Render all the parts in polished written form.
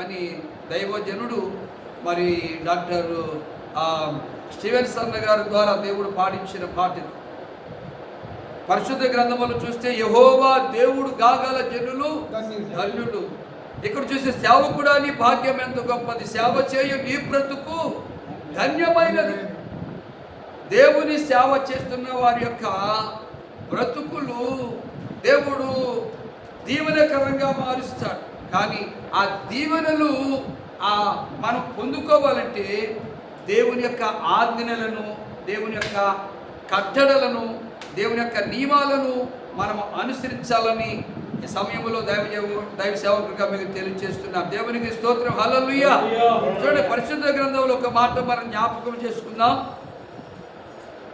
అని దైవజనుడు మరి డాక్టర్ స్టీవెన్సన్ గారి ద్వారా దేవుడు పాడించిన పాట. పరిశుద్ధ గ్రంథములు చూస్తే యెహోవా దేవుడు గాగల జనులు ధన్యులు. ఇక్కడ చూస్తే సేవకుడా నీ భాగ్యం ఎంత గొప్పది, సేవ చేయు నీ బ్రతుకు ధన్యమైనది. దేవుని సేవ చేస్తున్న వారి యొక్క బ్రతుకులు దేవుడు దీవెనకరంగా మారుస్తాడు. కానీ ఆ దీవెనలు మనం పొందుకోవాలంటే దేవుని యొక్క ఆజ్ఞలను, దేవుని యొక్క కట్టడలను, దేవుని యొక్క నియమాలను మనం అనుసరించాలని ఈ సమయంలో దైవ సేవకులుగా మీకు తెలియజేస్తున్నాం. దేవునికి స్తోత్రం, హల్లెలూయా. చూడండి, పరిశుద్ధ గ్రంథంలో ఒక మాట మనం జ్ఞాపకం చేసుకుందాం.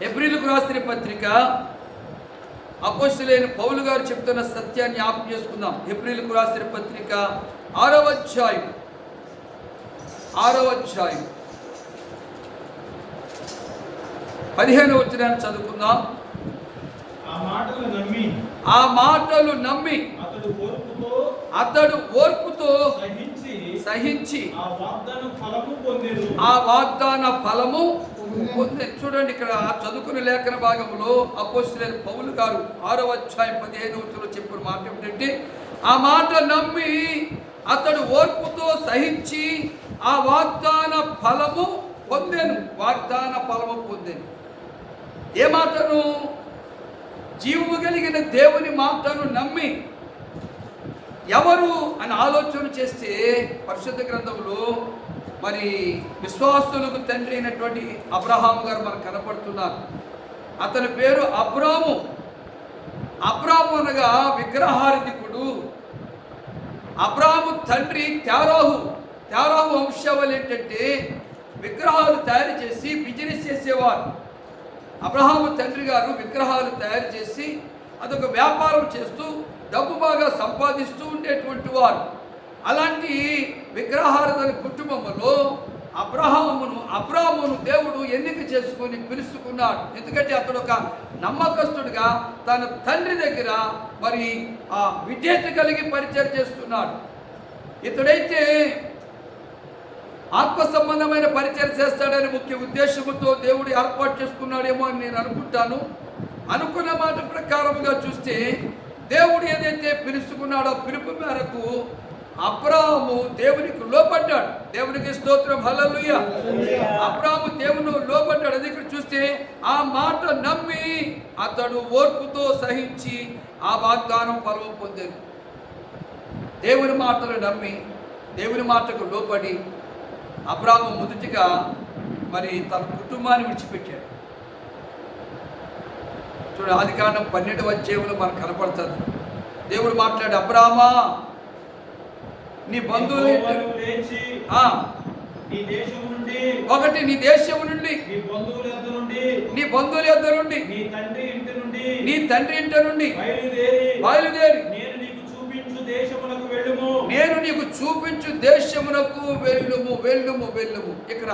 హెబ్రీయులకు రాసిన పత్రిక అపోస్తలుడైన పౌలు గారు చెప్తున్న సత్యాన్ని జ్ఞాపకం చేసుకుందాం. హెబ్రీయులకు రాసిన పత్రిక 6వ అధ్యాయం 15వ వచనాన్ని చదువుకుందాం. ఆ మాటలు నమ్మి అతడు ఓర్పుతో సహించి ఆ వాగ్దాన ఫలము పొందే. చూడండి, ఇక్కడ చదువుకున్న లేఖన భాగంలో అపోస్తలుడైన పౌలు గారు 6వ అధ్యాయం 15వ వచనంలో చెప్పిన మాట ఏమిటంటే, ఆ మాట నమ్మి అతడు ఓర్పుతో సహించి ఆ వాగ్దాన ఫలము పొందెను. వాగ్దాన ఫలము పొందెను. ఏ మాటను? జీవము కలిగిన దేవుని మాటను నమ్మి. ఎవరు అని ఆలోచన చేస్తే పరిశుద్ధ గ్రంథంలో మరి విశ్వాసులకు తండ్రి అయినటువంటి అబ్రహాము గారు మనకు కనపడుతున్నారు. అతని పేరు అబ్రాము. అబ్రాము అనగా విగ్రహారాధికుడు. అబ్రాము తండ్రి తెరాహు వంశావళి ఏంటంటే విగ్రహాలు తయారు చేసి బిజినెస్ చేసేవారు. అబ్రహాము తండ్రి గారు విగ్రహాలు తయారు చేసి అదొక వ్యాపారం చేస్తూ డబ్బు బాగా సంపాదిస్తూ ఉండేటువంటి వారు. అలాంటి విగ్రహారాధన కుటుంబంలో అబ్రాహామును దేవుడు ఎన్నిక చేసుకొని పిలుచుకున్నాడు. ఎందుకంటే అతడు ఒక నమ్మకస్తుడిగా తన తండ్రి దగ్గర మరి ఆ విధేయత కలిగి పరిచయం చేస్తున్నాడు. ఇతడైతే ఆత్మ సంబంధమైన పరిచయం చేస్తాడని ముఖ్య ఉద్దేశంతో దేవుడు ఏర్పాటు చేసుకున్నాడేమో అని నేను అనుకుంటాను. అనుకున్న మాట ప్రకారముగా చూస్తే దేవుడు ఏదైతే పిలుచుకున్నాడో పిలుపు మేరకు అబ్రాహాము దేవునికి లోపడ్డాడు. దేవునికి స్తోత్రం, హల్లెలూయా. అబ్రాహాము దేవుని లోపడ్డాడు. అది ఇక్కడ చూస్తే ఆ మాట నమ్మి అతడు ఓర్పుతో సహించి ఆ వాగ్దానం ఫలం పొందాడు. దేవుని మాటలు నమ్మి దేవుని మాటకు లోపడి అబ్రాహాము మొదటిగా మరి తన కుటుంబాన్ని విడిచిపెట్టాడు. చూడు, ఆదికాండం 12వ అధ్యాయంలో మనకు కనపడుతుంది. దేవుడు మాట్లాడు, అబ్రాహామా నీ బంధువులు ఒకటి నీ దేశం నుండి నీ బంధువుల యొద్ద నుండి నీ తండ్రి ఇంటి నుండి బయలుదేరి నేను నీకు చూపించు దేశమునకు వెళ్ళుము. ఇక్కడ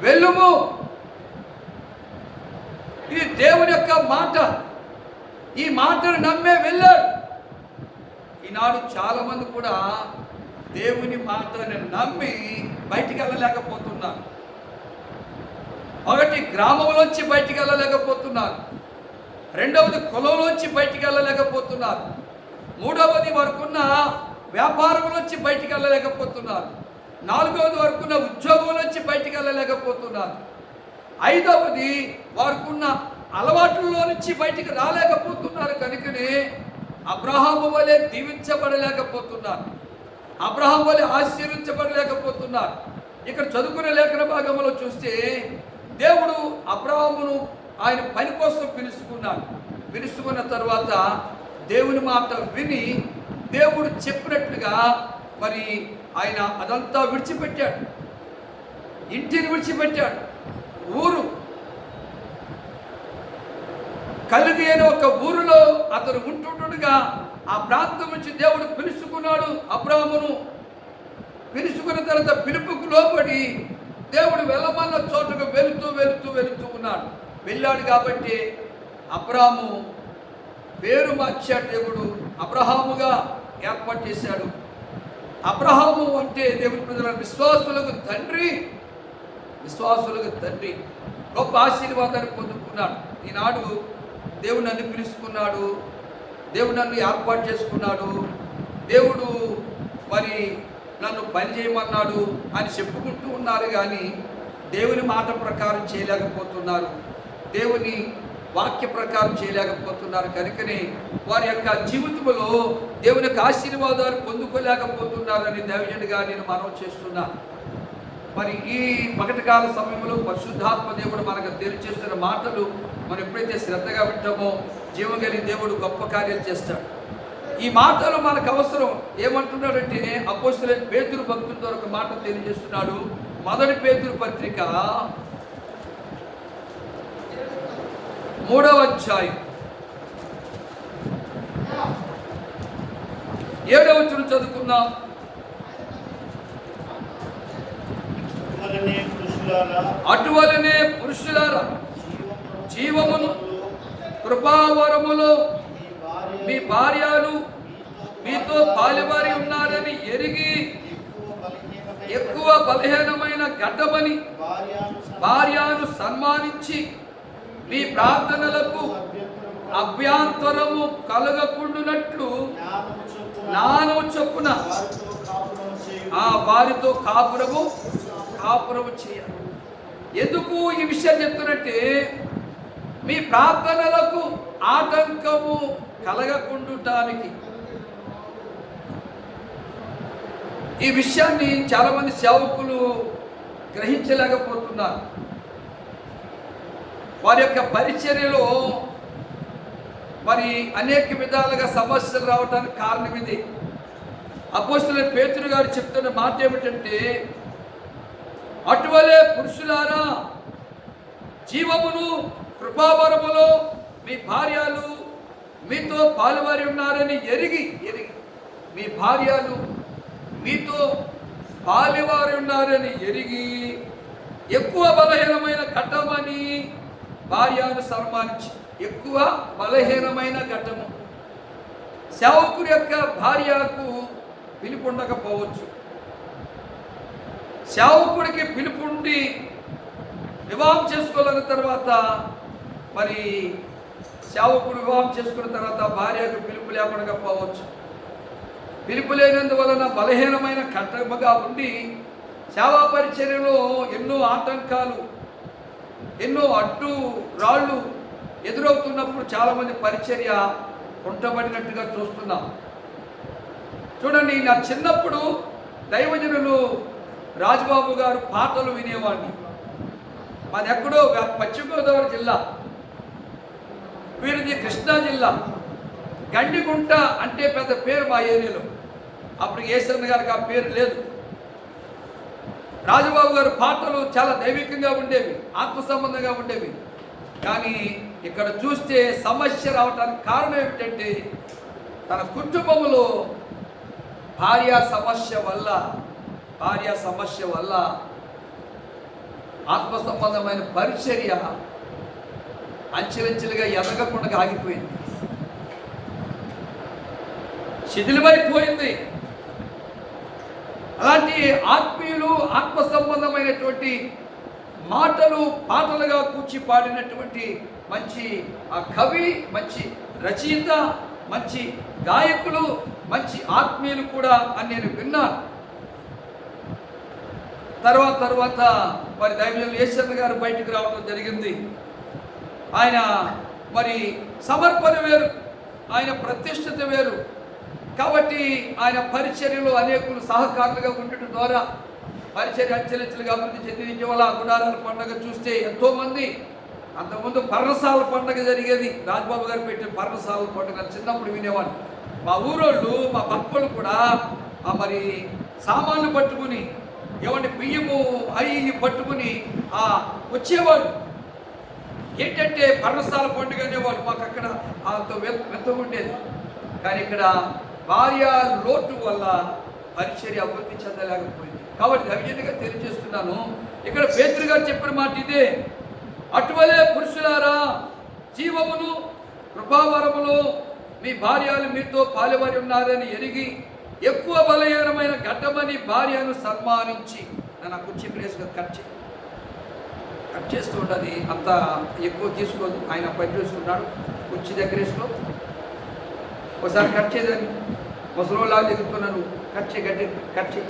వెళ్ళుము. ఇది దేవుని యొక్క మాట. ఈ మాటను నమ్మే వెళ్ళాడు. ఈనాడు చాలా మంది కూడా దేవుని మాటను నమ్మి బయటికి వెళ్ళలేకపోతున్నారు. ఒకటి, గ్రామంలోంచి బయటికి వెళ్ళలేకపోతున్నారు. రెండవది, కులంలోంచి బయటికి వెళ్ళలేకపోతున్నారు. మూడవది, వారికున్న వ్యాపారంలోంచి బయటికి వెళ్ళలేకపోతున్నారు. నాలుగవది, వారికున్న ఉద్యోగంలోంచి బయటికి వెళ్ళలేకపోతున్నారు. ఐదవది, వారికున్న అలవాట్లలో నుంచి బయటికి రాలేకపోతున్నారు. కనుకనే అబ్రహాము వలె దీవించబడలేకపోతున్నారు, అబ్రహాము వలె ఆశీర్వించబడలేకపోతున్నారు. ఇక్కడ చదువుకునే లేఖన భాగంలో చూస్తే దేవుడు అబ్రహామును ఆయన పని కోసం పిలుచుకున్న తర్వాత దేవుని మాట విని దేవుడు చెప్పినట్లుగా మరి ఆయన అదంతా విడిచిపెట్టాడు. ఇంటిని విడిచిపెట్టాడు. ఊరు కలిగి అయిన ఒక ఊరిలో అతను ఉంటుండగా ఆ ప్రాంతం నుంచి దేవుడు పిలుచుకున్నాడు. అబ్రాహామును పిలుచుకున్న తర్వాత పిలుపుకు లోబడి దేవుడు వెళ్ళమన్న చోటకు వెళుతూ ఉన్నాడు. వెళ్ళాడు కాబట్టి అబ్రాహాము పేరు మార్చాడు. దేవుడు అబ్రహాముగా ఏర్పాటు చేశాడు. అబ్రహాము అంటే దేవుని ప్రజల విశ్వాసులకు తండ్రి, విశ్వాసులకు తండ్రి. గొప్ప ఆశీర్వాదాన్ని పొందుకున్నాడు. ఈనాడు దేవుడు నన్ను పిలుచుకున్నాడు, దేవుడు నన్ను ఏర్పాటు చేసుకున్నాడు, దేవుడు మరి నన్ను పని చేయమన్నాడు అని చెప్పుకుంటూ ఉన్నారు. కానీ దేవుని మాట ప్రకారం చేయలేకపోతున్నారు, దేవుని వాక్య ప్రకారం చేయలేకపోతున్నారు. కనుకనే వారి యొక్క జీవితంలో దేవుని యొక్క ఆశీర్వాదాలు పొందుకోలేకపోతున్నారని దైవజనుడిగా నేను మనవి చేస్తున్నా. మరి ఈ పగటికాల సమయంలో పరిశుద్ధాత్మ దేవుడు మనకు తెలియజేస్తున్న మాటలు మనం ఎప్పుడైతే శ్రద్ధగా వింటామో జీవం కలిగి దేవుడు గొప్ప కార్యాలు చేస్తాడు. ఈ మాటలు మనకు అవసరం. ఏమంటున్నాడంటే అపోస్తలుడైన పేతురు భక్తుల ద్వారా ఒక మాట తెలియజేస్తున్నాడు. మొదటి పేతురు పత్రిక 3వ అధ్యాయం 7వ వచనం చదువుకుందాం. అటువలనే పురుషులారా జీవమును కృపావరములో మీ భార్యలు మీతో పాలివారి ఉన్నారని ఎరిగి ఎక్కువ బలహీనమైన గడ్డమని భార్యను సన్మానించి మీ ప్రార్థనలకు అభ్యంతరము కలగకుండునట్లు జ్ఞానము చొప్పున వారితో కాపురము చేయాలి. ఎందుకు ఈ విషయం చెప్తున్నట్టే మీ ప్రార్థనలకు ఆటంకము కలగకుండుటానికి. ఈ విషయాన్ని చాలామంది సేవకులు గ్రహించలేకపోతున్నారు. వారి యొక్క పరిచర్యలో మరి అనేక విధాలుగా సమస్యలు రావడానికి కారణం ఇది. అపోస్తలుడైన పేతురు గారు చెప్తున్న మాట ఏమిటంటే, అటువలే పురుషులారా జీవమును కృపావరములో మీ భార్యలు మీతో పాలువారి ఉన్నారని ఎరిగి మీ భార్యలు మీతో పాలువారి ఉన్నారని ఎరిగి ఎక్కువ బలహీనమైన ఘట్టమని భార్యను సన్మానించి. ఎక్కువ బలహీనమైన ఘట్టము. సేవకుడి యొక్క భార్యకు పిలుపు ఉండకపోవచ్చు. సేవకుడికి పిలుపుండి వివాహం చేసుకోలేని తర్వాత మరి సేవకుడు వివాహం చేసుకున్న తర్వాత భార్యకు పిలుపు లేకపోవచ్చు. పిలుపు లేనందువలన బలహీనమైన కట్టముగా ఉండి సేవా పరిచర్యలో ఎన్నో ఆటంకాలు, ఎన్నో అడ్డు రాళ్ళు ఎదురవుతున్నప్పుడు చాలామంది పరిచర్య కుంటబడినట్టుగా చూస్తున్నాం. చూడండి, నా చిన్నప్పుడు దైవజనులు రాజబాబు గారు పాటలు వినేవాడిని. మాది ఎక్కడో పశ్చిమ గోదావరి జిల్లా, వీరిది కృష్ణా జిల్లా. గండిగుంట అంటే పెద్ద పేరు మా ఏరియాలో. అప్పుడు ఏసన్న గారికి ఆ పేరు లేదు. రాజబాబు గారు పాటలు చాలా దైవికంగా ఉండేవి, ఆత్మ సంబంధంగా ఉండేవి. కానీ ఇక్కడ చూస్తే సమస్య రావడానికి కారణం ఏమిటంటే తన కుటుంబంలో భార్య సమస్య వల్ల ఆత్మ సంబంధమైన పరిచర్య అంచెలంచెలుగా ఎదగకుండా ఆగిపోయింది, శిథిలమైపోయింది. అలాంటి ఆత్మీయులు ఆత్మ సంబంధమైనటువంటి మాటలు పాటలుగా కూర్చి పాడినటువంటి మంచి కవి, మంచి రచయిత, మంచి గాయకులు, మంచి ఆత్మీయులు కూడా అని నేను విన్నాను. తర్వాత మరి దైవజనులు యేసన్న గారు బయటికి రావడం జరిగింది. ఆయన మరి సమర్పణ వేరు, ఆయన ప్రతిష్ఠత వేరు. కాబట్టి ఆయన పరిచర్యలో అనేకులు సహకారులుగా ఉండటం ద్వారా పరిచర్య అంచెలంచెలుగా అభివృద్ధి చెందించే వల్ల గుడారాల పండుగ చూస్తే ఎంతోమంది. అంతకుముందు పర్ణశాల పండుగ జరిగేది, రాజబాబు గారు పెట్టిన పర్ణశాల పండుగ చిన్నప్పుడు వినేవాళ్ళు. మా ఊరోళ్ళు, మా పక్కలు కూడా మరి సామాన్లు పట్టుకుని, ఏమంటే బియ్యము అవి పట్టుకుని వచ్చేవాళ్ళు. ఏంటంటే పర్ణశాల పండుగ అనేవాళ్ళు. మాకు అక్కడ అంత వెత్తగుండేది. కానీ ఇక్కడ భార్య లోటు వల్ల పరిచర్య అభివృద్ధి చెందలేకపోయింది. కాబట్టి దైవజనుడిగా తెలియజేస్తున్నాను, ఇక్కడ పేతురు గారు చెప్పిన మాట ఇదే. అటువలే పురుషులారా జీవమును కృపావరములో మీ భార్యలు మీతో పాలువారి ఉన్నారని ఎరిగి ఎక్కువ బలహీనమైన ఘట్టమని భార్యను సన్మానించి, నా కుర్చీ ప్లేస్గా కట్ చేస్తూ ఉంటుంది. అంత ఎక్కువ తీసుకోదు. ఆయన పని చూస్తున్నాడు, కుర్చీ దగ్గర వేసుకో, ఒకసారి కట్ చేయదని ముసలిలాగా దిగుతున్నాను, కట్ చేయి, గట్టి కట్ చేయి.